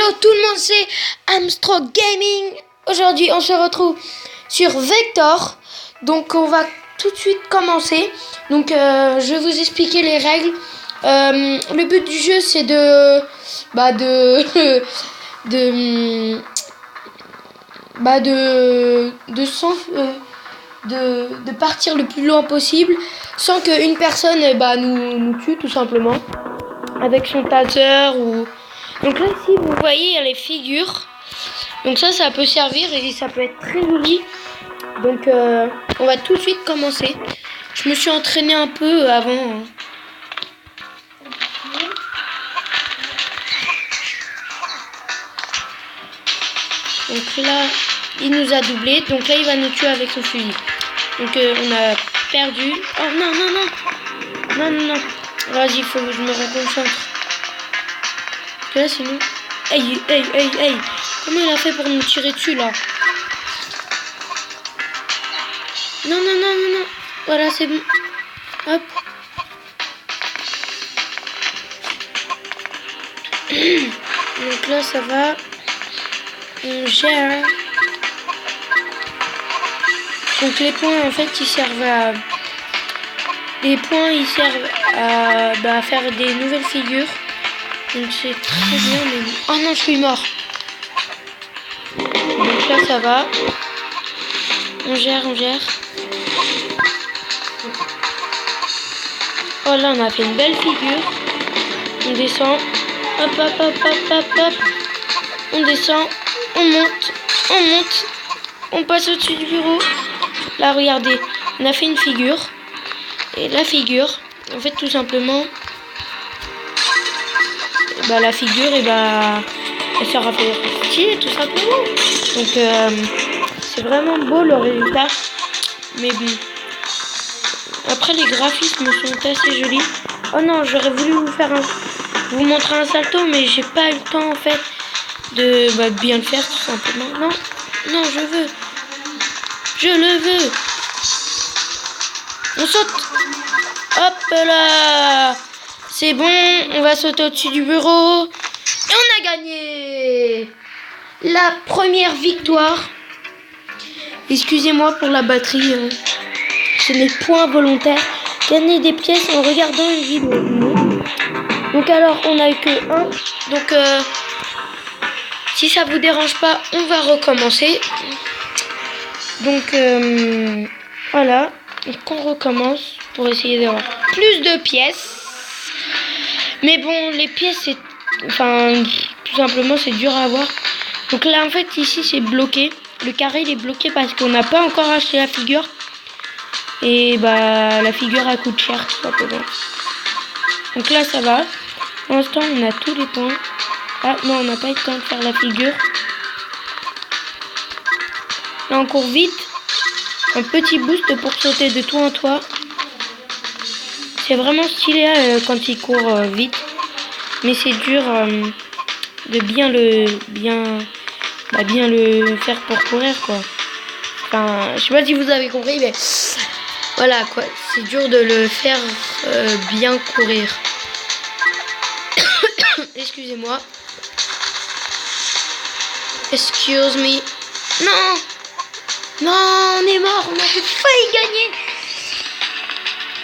Hello tout le monde, c'est Armstrong Gaming. Aujourd'hui on se retrouve sur Vector. Donc on va tout de suite commencer. Donc je vais vous expliquer les règles. Le but du jeu c'est de partir le plus loin possible sans qu'une personne nous tue tout simplement avec son taser ou... Donc là ici vous voyez il y a les figures, donc ça peut servir et ça peut être très joli. Donc on va tout de suite commencer. Je me suis entraîné un peu avant. Donc là il nous a doublé, donc là il va nous tuer avec son fusil. Donc on a perdu. Oh non non non non non non. Vas-y, il faut que je me reconcentre. Parce que là sinon... Hey. Comment il a fait pour nous tirer dessus là? Non. Voilà, c'est bon. Hop. Donc là ça va. On gère. Donc les points en fait ils servent à... à faire des nouvelles figures. Donc c'est très bien mais... Oh non, je suis mort. Donc là ça va. On gère. Oh là on a fait une belle figure. On descend. Hop. On descend. On monte. On passe au-dessus du bureau. Là regardez. On a fait une figure. Et la figure, en fait tout simplement, la figure, elle sera fait stylée tout simplement. Donc c'est vraiment beau le résultat. Mais bon, après les graphismes sont assez jolis. Oh non, j'aurais voulu vous montrer un salto, mais j'ai pas eu le temps en fait de bien le faire tout simplement. Non, je le veux. On saute. Hop là. C'est bon, on va sauter au-dessus du bureau. Et on a gagné la première victoire. Excusez-moi pour la batterie. Ce n'est point volontaire. Gagner des pièces en regardant une vidéo. Donc alors, on n'a eu que 1. Donc, si ça vous dérange pas, on va recommencer. Donc, voilà. Donc, on recommence pour essayer d'avoir plus de pièces. Mais bon, les pièces, c'est... Enfin, tout simplement, c'est dur à avoir. Donc là, en fait, ici, c'est bloqué. Le carré, il est bloqué parce qu'on n'a pas encore acheté la figure. Et la figure, elle coûte cher, tout simplement. Donc là, ça va. Pour l'instant, on a tous les points. Ah, non, on n'a pas eu le temps de faire la figure. Là, on court vite. Un petit boost pour sauter de toit en toit. C'est vraiment stylé quand il court vite. Mais c'est dur de bien le faire pour courir quoi. Enfin, je sais pas si vous avez compris, mais voilà quoi. C'est dur de le faire bien courir. Excusez-moi. Excuse me. Non, on est mort. On a failli gagner.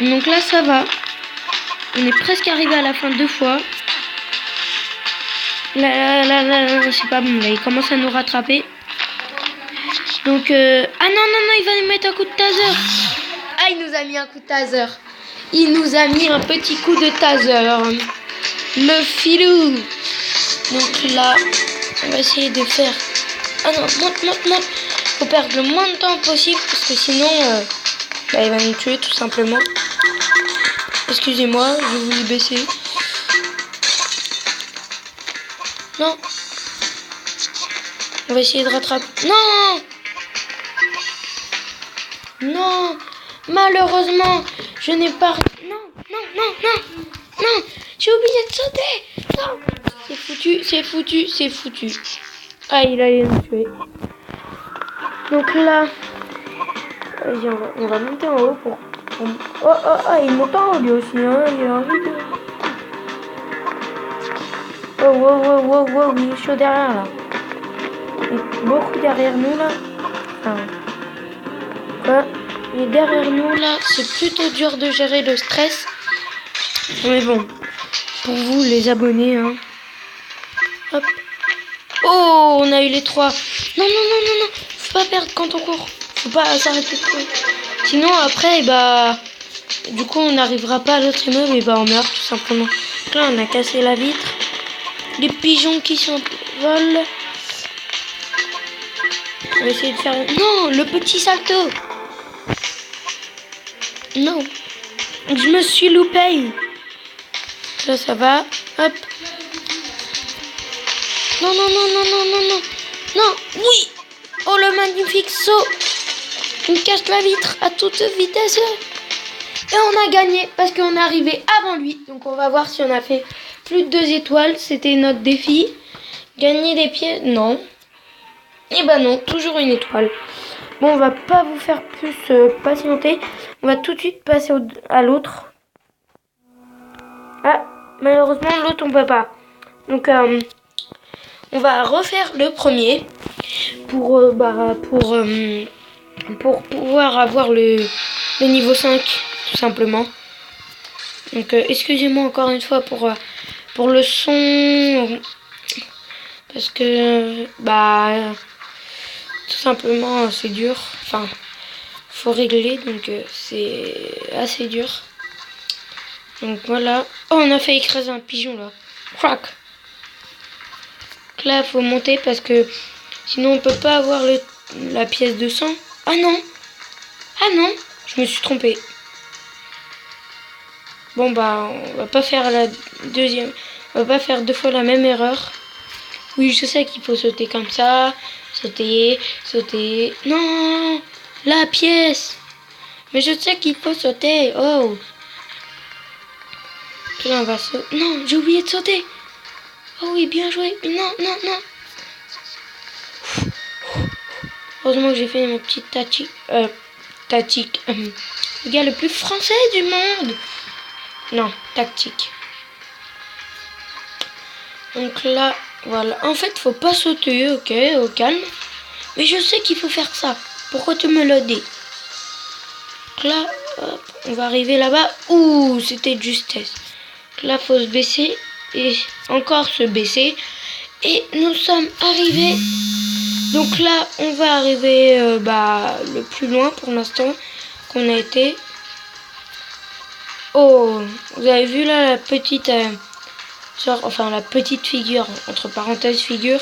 Donc là ça va. On est presque arrivé à la fin 2 fois. Là, c'est pas bon. Là, il commence à nous rattraper. Donc ah non, il va nous mettre un coup de taser. Ah, il nous a mis un coup de taser. Il nous a mis un petit coup de taser. Le filou. Donc là, on va essayer de faire... Ah non, monte. Faut perdre le moins de temps possible parce que sinon il va nous tuer tout simplement. Excusez-moi, je voulais baisser. Non. On va essayer de rattraper. Non. Malheureusement, je n'ai pas... Non. J'ai oublié de sauter. Non. C'est foutu. Ah, il allait nous tuer. Donc là... Vas-y, on va monter en haut pour... Oh, il monte en haut lui aussi, hein. Il a envie de... Wow, il est chaud derrière là. Il est beaucoup derrière nous là. Ah. Quoi? Il est derrière nous là. C'est plutôt dur de gérer le stress. Mais bon, pour vous les abonnés, hein. Hop. Oh, on a eu les 3. Non. Faut pas perdre quand on court. Faut pas s'arrêter de courir. Sinon après, bah, du coup, on n'arrivera pas à l'autre immeuble et bah, on meurt tout simplement. Donc là, on a cassé la vitre. Les pigeons qui s'envolent. On va essayer de faire... Non, le petit salto. Non. Je me suis loupé. Là, ça va. Hop. Non. Non, oui. Oh, le magnifique saut. On casse la vitre à toute vitesse. Et on a gagné parce qu'on est arrivé avant lui. Donc, on va voir si on a fait plus de 2 étoiles. C'était notre défi. Gagner des pieds, non. Et bah non, toujours une étoile. Bon, on va pas vous faire plus patienter. On va tout de suite passer à l'autre. Ah, malheureusement, l'autre, on peut pas. Donc, on va refaire le premier pour pouvoir avoir le niveau 5, tout simplement. Donc, excusez-moi encore une fois pour le son. Parce que, bah, tout simplement, c'est dur. Enfin, faut régler, donc c'est assez dur. Donc voilà. Oh, on a fait écraser un pigeon là. Crac. Donc là, faut monter parce que sinon on peut pas avoir la pièce de sang. Ah non, je me suis trompée. Bon bah, on va pas faire la deuxième. On va pas faire 2 fois la même erreur. Oui, je sais qu'il faut sauter comme ça. Sauter. Non, la pièce. Mais je sais qu'il faut sauter. Oh. Là, on va sauter. Non, j'ai oublié de sauter. Oh oui, bien joué. Non. Heureusement que j'ai fait mon petit tactique. Le gars le plus français du monde. Non, tactique. Donc là, voilà. En fait, faut pas sauter, ok, au calme. Mais je sais qu'il faut faire ça. Pourquoi tu me l'as dit? Donc là, hop, on va arriver là-bas. Ouh, c'était de justesse. Donc là, faut se baisser et encore se baisser. Et nous sommes arrivés. Donc là, on va arriver le plus loin pour l'instant qu'on a été. Oh, vous avez vu là la petite... la petite figure, entre parenthèses figure.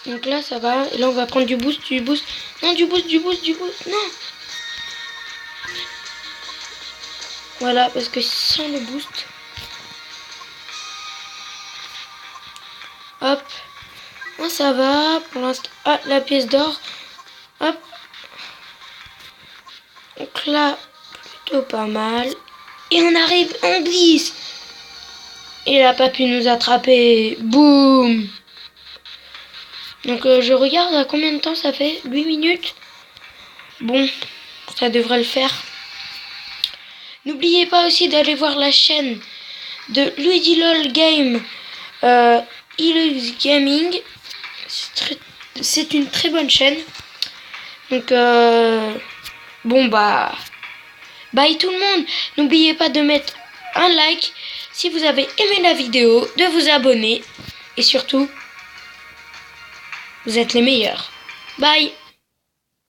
Donc là ça va, et là on va prendre du boost, non du boost, non. Voilà, parce que sans le boost, hop, là ça va, pour l'instant, ah la pièce d'or, hop. Donc là, plutôt pas mal, et on arrive, on glisse. Il n'a pas pu nous attraper. Boum. Donc je regarde à combien de temps ça fait. 8 minutes. Bon, ça devrait le faire. N'oubliez pas aussi d'aller voir la chaîne de Luigi LOL Game. Illu's Gaming. C'est une très bonne chaîne. Donc bon bah. Bye tout le monde. N'oubliez pas de mettre un like si vous avez aimé la vidéo, de vous abonner et surtout, vous êtes les meilleurs. Bye.